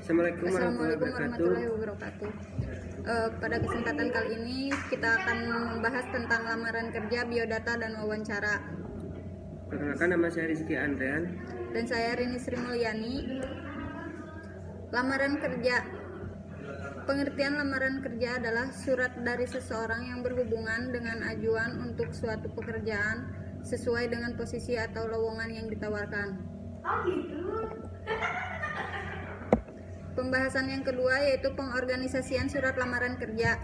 Assalamualaikum Warahmatullahi Wabarakatuh. Pada kesempatan kali ini kita akan membahas tentang lamaran kerja, biodata, dan wawancara. Perkenalkan, nama saya Rizky Andrean. Dan saya Rini Sri Mulyani. Lamaran kerja. Pengertian lamaran kerja adalah surat dari seseorang yang berhubungan dengan ajuan untuk suatu pekerjaan sesuai dengan posisi atau lowongan yang ditawarkan. Pembahasan yang kedua yaitu pengorganisasian surat lamaran kerja.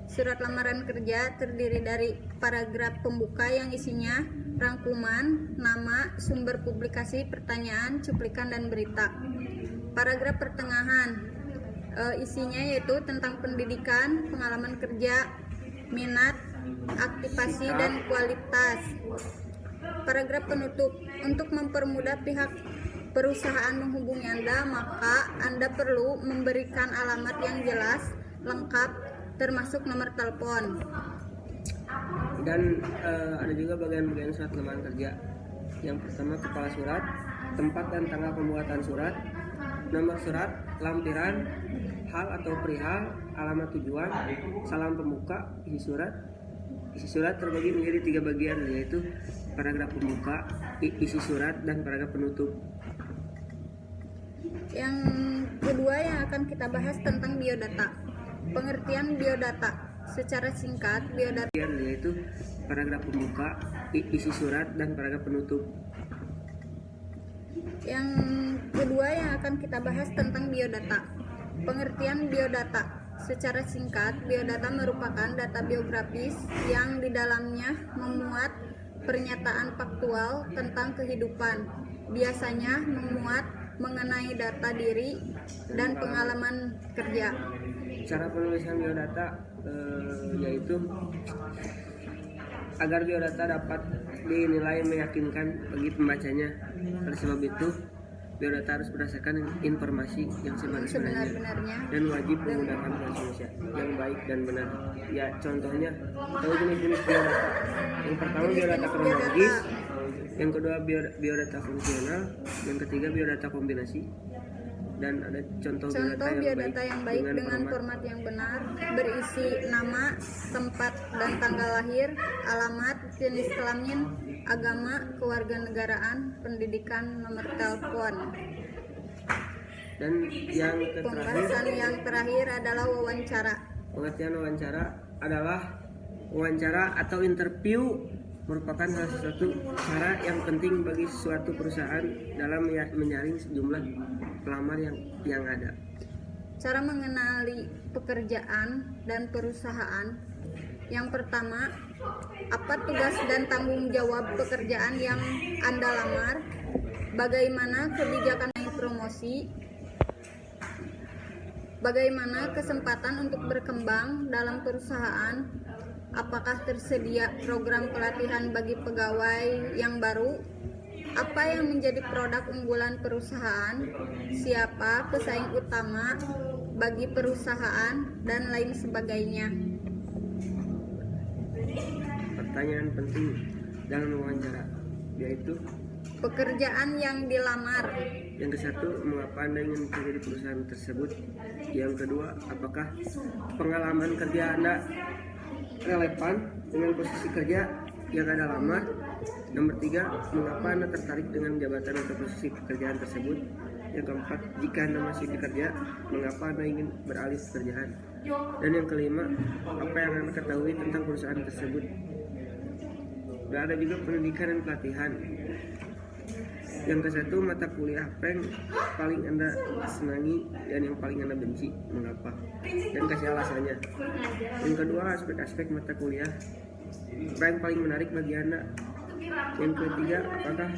Surat lamaran kerja terdiri dari paragraf pembuka yang isinya rangkuman, nama, sumber publikasi, pertanyaan, cuplikan, dan berita. Paragraf pertengahan isinya yaitu tentang pendidikan, pengalaman kerja, minat, aktivasi, dan kualitas. Paragraf penutup, untuk mempermudah pihak perusahaan menghubungi Anda, maka Anda perlu memberikan alamat yang jelas, lengkap, termasuk nomor telepon. Dan ada juga bagian-bagian surat lamaran kerja. Yang pertama, kepala surat, tempat dan tanggal pembuatan surat, nomor surat, lampiran, hal atau perihal, alamat tujuan, salam pembuka, isi surat. Isi surat terbagi menjadi 3 bagian, yaitu paragraf pembuka, isi surat, dan paragraf penutup. Yang kedua yang akan kita bahas tentang biodata. Pengertian biodata. Secara singkat, biodata Yaitu paragraf pembuka, isi surat, dan paragraf penutup. Yang kedua yang akan kita bahas tentang biodata. Pengertian biodata. Secara singkat, biodata merupakan data biografis yang di dalamnya memuat pernyataan faktual tentang kehidupan. Biasanya memuat mengenai data diri dan pengalaman kerja. Cara penulisan biodata yaitu agar biodata dapat dinilai meyakinkan bagi pembacanya. Oleh sebab itu, biodata harus berdasarkan informasi yang sebenar-benarnya dan wajib menggunakan bahasa Indonesia yang baik dan benar. Ya, contohnya tahu jenis-jenis biodata. Yang pertama, biodata kronologis. Yang kedua, biodata fungsional. Yang ketiga, biodata kombinasi. Dan ada contoh biodata yang baik dengan format yang benar, berisi nama, tempat dan tanggal lahir, alamat, jenis kelamin, agama, kewarganegaraan, pendidikan, nomor telepon. Dan yang Pembahasan yang terakhir adalah wawancara. Pengertian wawancara adalah wawancara atau interview merupakan salah satu cara yang penting bagi suatu perusahaan dalam menyaring sejumlah pelamar yang ada. Cara mengenali pekerjaan dan perusahaan. Yang pertama, apa tugas dan tanggung jawab pekerjaan yang Anda lamar? Bagaimana kebijakan promosi? Bagaimana kesempatan untuk berkembang dalam perusahaan? Apakah tersedia program pelatihan bagi pegawai yang baru? Apa yang menjadi produk unggulan perusahaan? Siapa pesaing utama bagi perusahaan? Dan lain sebagainya. Pertanyaan penting dalam wawancara yaitu pekerjaan yang dilamar. Yang ke-1, mengapa Anda ingin bekerja di perusahaan tersebut? Yang kedua, apakah pengalaman kerja Anda relevan dengan posisi kerja yang Anda lamar? Nomor 3, mengapa Anda tertarik dengan jabatan atau posisi pekerjaan tersebut? Yang keempat, jika Anda masih bekerja, mengapa Anda ingin beralih pekerjaan? Dan yang kelima, apa yang Anda ketahui tentang perusahaan tersebut? Dan ada juga pendidikan dan pelatihan. Yang ke-1, mata kuliah apa yang paling Anda senangi dan yang paling Anda benci, mengapa? Dan kasih alasannya. Yang kedua, aspek-aspek mata kuliah apa yang paling menarik bagi Anda. Yang ketiga, apakah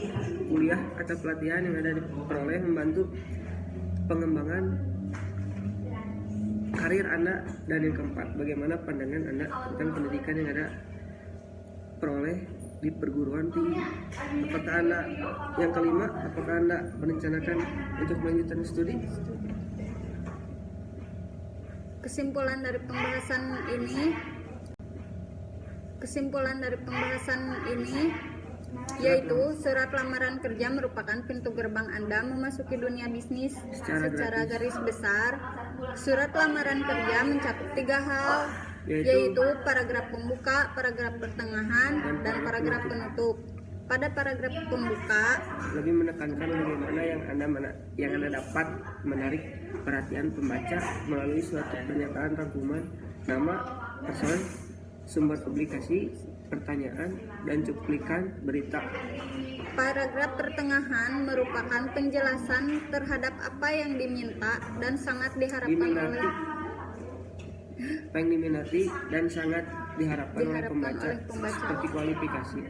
kuliah atau pelatihan yang ada diperoleh membantu pengembangan karir Anda. Dan yang keempat, bagaimana pandangan Anda tentang pendidikan yang ada peroleh di perguruan tinggi. Apakah Anda, yang kelima, apakah Anda merencanakan untuk melanjutkan studi? Kesimpulan dari pembahasan ini yaitu surat lamaran kerja merupakan pintu gerbang Anda memasuki dunia bisnis secara garis besar. Surat lamaran kerja mencakup 3 hal, yaitu paragraf pembuka, paragraf pertengahan, dan paragraf penutup. Pada paragraf pembuka lebih menekankan bagaimana yang Anda dapat menarik perhatian pembaca melalui suatu pernyataan rangkuman nama, person, sumber publikasi, pertanyaan, dan cuplikan berita. paragraf pertengahan merupakan penjelasan terhadap apa yang diminta dan sangat diharapkan oleh oleh pembaca, seperti kualifikasi,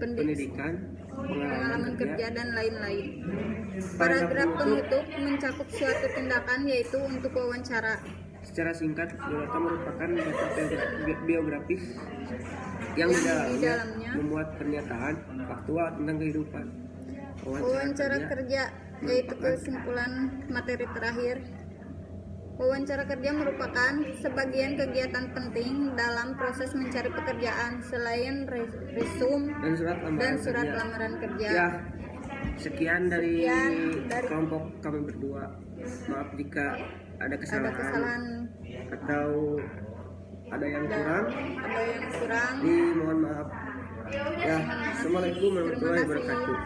pendidikan, pengalaman kerja, dan lain-lain. Paragraf penutup mencakup suatu tindakan, yaitu untuk wawancara. Secara singkat, biodata merupakan data biografis yang di dalamnya memuat pernyataan faktual tentang kehidupan. Wawancara kerja, yaitu kesimpulan materi terakhir. Wawancara kerja merupakan sebagian kegiatan penting dalam proses mencari pekerjaan selain resume dan surat lamaran kerja. Ya, sekian dari kelompok kami berdua. Maaf jika ada kesalahan atau ada yang kurang. Mohon maaf. Ya, assalamualaikum warahmatullahi wabarakatuh.